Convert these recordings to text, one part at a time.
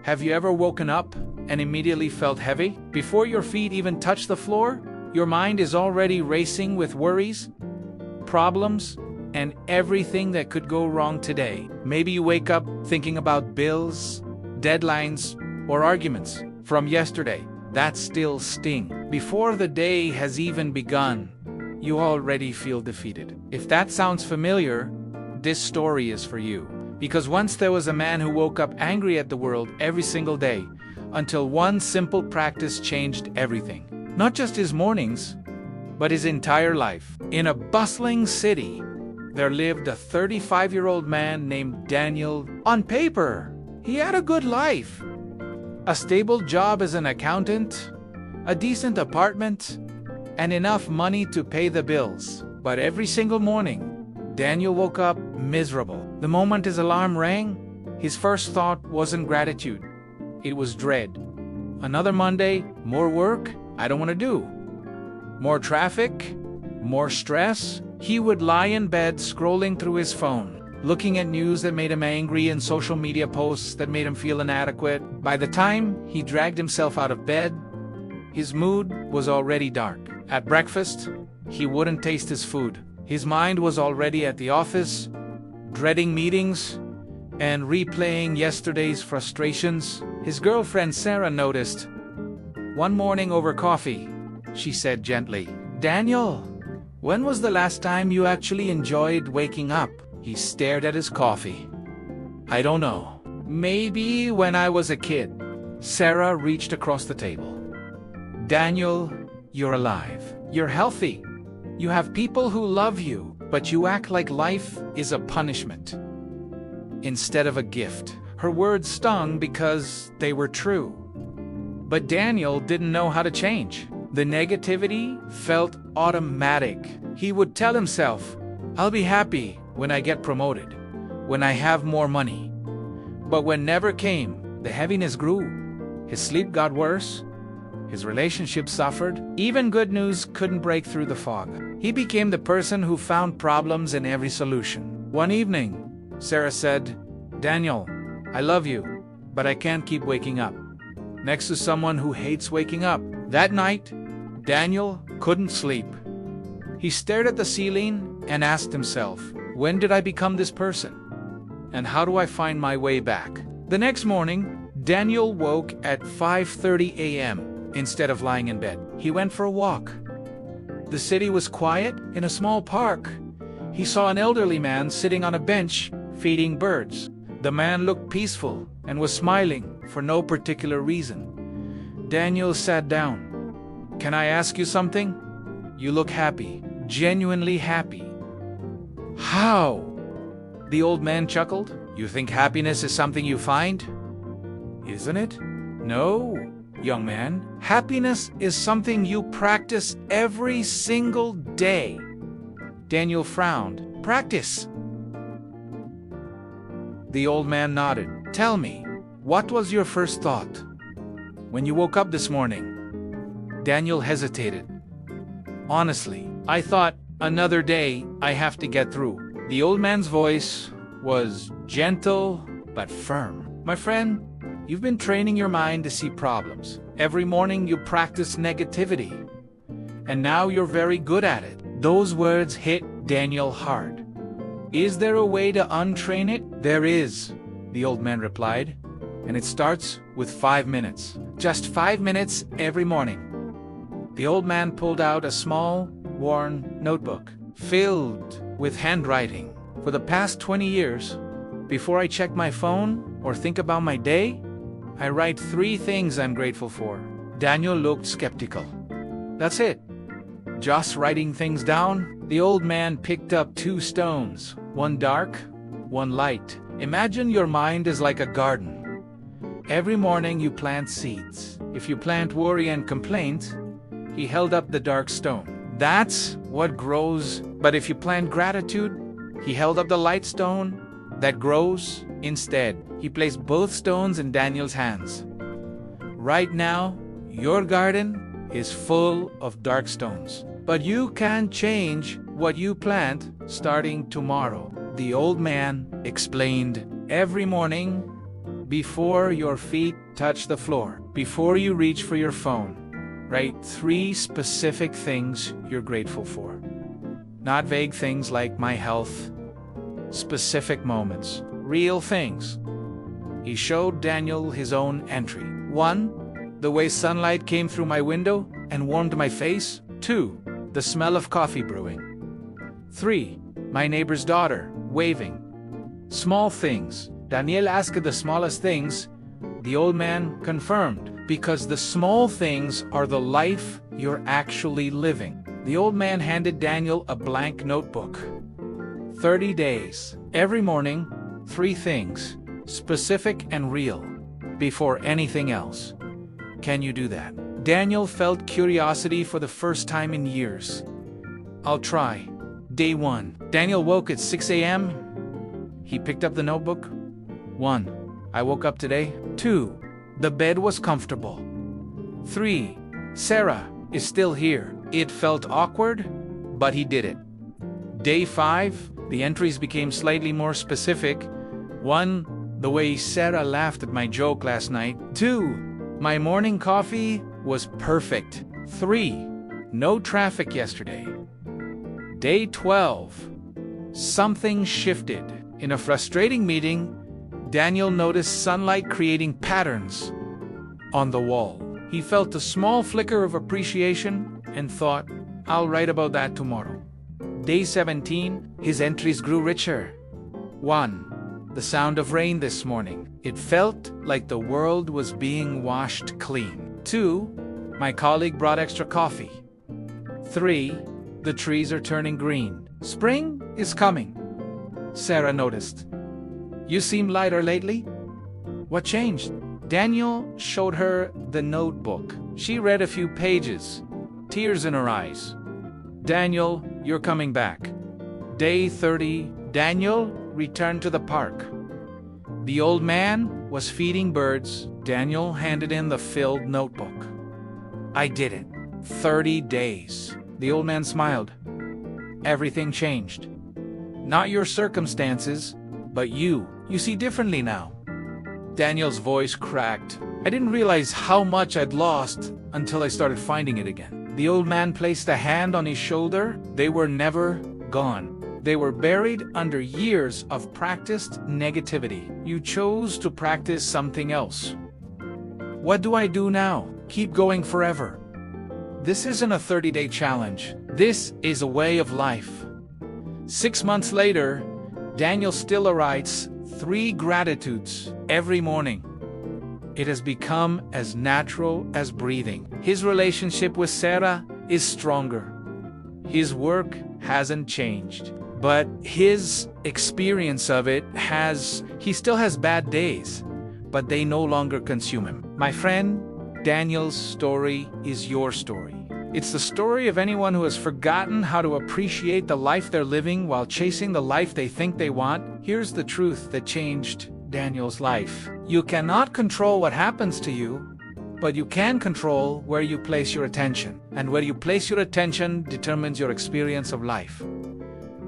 Have you ever woken up and immediately felt heavy? Before your feet even touch the floor, your mind is already racing with worries, problems, and everything that could go wrong today. Maybe you wake up thinking about bills, deadlines, or arguments from yesterday that still sting. Before the day has even begun, you already feel defeated. If that sounds familiar, this story is for you. Because once there was a man who woke up angry at the world every single day, until one simple practice changed everything. Not just his mornings, but his entire life. In a bustling city, there lived a 35-year-old man named Daniel. On paper, he had a good life. A stable job as an accountant, a decent apartment, and enough money to pay the bills. But every single morning, Daniel woke up miserable. The moment his alarm rang, his first thought wasn't gratitude. It was dread. Another Monday, more work I don't want to do. More traffic, more stress. He would lie in bed scrolling through his phone, looking at news that made him angry and social media posts that made him feel inadequate. By the time he dragged himself out of bed, his mood was already dark. At breakfast, he wouldn't taste his food. His mind was already at the office, dreading meetings and replaying yesterday's frustrations. His girlfriend Sarah noticed. One morning over coffee, she said gently, "Daniel, when was the last time you actually enjoyed waking up?" He stared at his coffee. "I don't know. Maybe when I was a kid." Sarah reached across the table. "Daniel, you're alive. You're healthy. You have people who love you, but you act like life is a punishment instead of a gift." Her words stung because they were true. But Daniel didn't know how to change. The negativity felt automatic. He would tell himself, "I'll be happy when I get promoted, when I have more money." But when never came, the heaviness grew. His sleep got worse. His relationship suffered. Even good news couldn't break through the fog. He became the person who found problems in every solution. One evening, Sarah said, "Daniel, I love you, but I can't keep waking up next to someone who hates waking up." That night, Daniel couldn't sleep. He stared at the ceiling and asked himself, when did I become this person? And how do I find my way back? The next morning, Daniel woke at 5:30 a.m. Instead of lying in bed. He went for a walk. The city was quiet. In a small park, he saw an elderly man sitting on a bench feeding birds. The man looked peaceful and was smiling for no particular reason. Daniel sat down. "Can I ask you something? You look happy, genuinely happy." "How?" The old man chuckled. "You think happiness is something you find? Isn't it?" "No, young man. Happiness is something you practice every single day." Daniel frowned. "Practice?" The old man nodded. "Tell me, what was your first thought when you woke up this morning?" Daniel hesitated. "Honestly, I thought, another day I have to get through." The old man's voice was gentle but firm. "My friend, you've been training your mind to see problems. Every morning you practice negativity, and now you're very good at it." Those words hit Daniel hard. "Is there a way to untrain it?" "There is," the old man replied, "and it starts with 5 minutes. Just 5 minutes every morning." The old man pulled out a small, worn notebook filled with handwriting. "For the past 20 years, before I check my phone or think about my day, I write 3 things I'm grateful for." Daniel looked skeptical. "That's it? Just writing things down?" The old man picked up 2 stones, one dark, one light. "Imagine your mind is like a garden. Every morning you plant seeds. If you plant worry and complaint," he held up the dark stone, "that's what grows. But if you plant gratitude," he held up the light stone, "that grows instead." He placed both stones in Daniel's hands. "Right now, your garden is full of dark stones. But you can change what you plant starting tomorrow." The old man explained. Every morning, before your feet touch the floor, before you reach for your phone, write 3 specific things you're grateful for. Not vague things like my health. Specific moments, real things. He showed Daniel his own entry. 1. The way sunlight came through my window and warmed my face. 2. The smell of coffee brewing. 3. My neighbor's daughter, waving. Small things. Daniel asked the smallest things. The old man confirmed, because the small things are the life you're actually living. The old man handed Daniel a blank notebook. 30 days. Every morning, 3 things, specific and real, before anything else. Can you do that? Daniel felt curiosity for the first time in years. I'll try. Day 1. Daniel woke at 6 a.m. He picked up the notebook. 1. I woke up today. 2. The bed was comfortable. 3. Sarah is still here. It felt awkward, but he did it. Day 5. The entries became slightly more specific. 1. The way Sarah laughed at my joke last night. 2. My morning coffee was perfect. 3. No traffic yesterday. Day 12. Something shifted. In a frustrating meeting, Daniel noticed sunlight creating patterns on the wall. He felt a small flicker of appreciation and thought, I'll write about that tomorrow. Day 17, his entries grew richer. 1. The sound of rain this morning. It felt like the world was being washed clean. 2. My colleague brought extra coffee. 3. The trees are turning green. Spring is coming. Sarah noticed. You seem lighter lately? What changed? Daniel showed her the notebook. She read a few pages, tears in her eyes. Daniel, you're coming back. Day 30, Daniel returned to the park. The old man was feeding birds. Daniel handed in the filled notebook. I did it. 30 days. The old man smiled. Everything changed. Not your circumstances, but you. You see differently now. Daniel's voice cracked. I didn't realize how much I'd lost until I started finding it again. The old man placed a hand on his shoulder. They were never gone. They were buried under years of practiced negativity. You chose to practice something else. What do I do now? Keep going forever. This isn't a 30-day challenge. This is a way of life. 6 months later, Daniel still writes 3 gratitudes every morning. It has become as natural as breathing. His relationship with Sarah is stronger. His work hasn't changed, but his experience of it has. He still has bad days, but they no longer consume him. My friend, Daniel's story is your story. It's the story of anyone who has forgotten how to appreciate the life they're living while chasing the life they think they want. Here's the truth that changed Daniel's life. You cannot control what happens to you, but you can control where you place your attention. And where you place your attention determines your experience of life.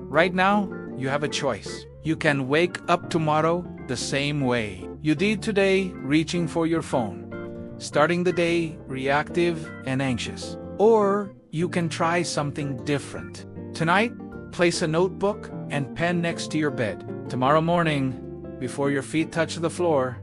Right now, you have a choice. You can wake up tomorrow the same way you did today, reaching for your phone, starting the day reactive and anxious. Or you can try something different. Tonight, place a notebook and pen next to your bed. Tomorrow morning, before your feet touch the floor,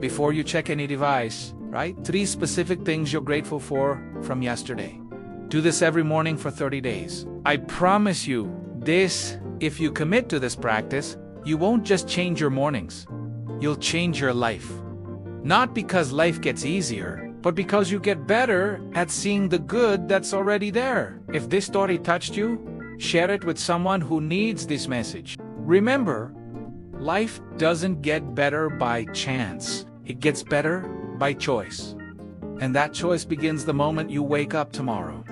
before you check any device, write 3 specific things you're grateful for from yesterday. Do this every morning for 30 days. I promise you this, if you commit to this practice, you won't just change your mornings. You'll change your life. Not because life gets easier, but because you get better at seeing the good that's already there. If this story touched you, share it with someone who needs this message. Remember, life doesn't get better by chance. It gets better by choice. And that choice begins the moment you wake up tomorrow.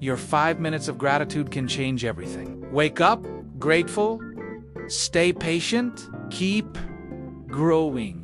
Your 5 minutes of gratitude can change everything. Wake up grateful, stay patient, keep growing.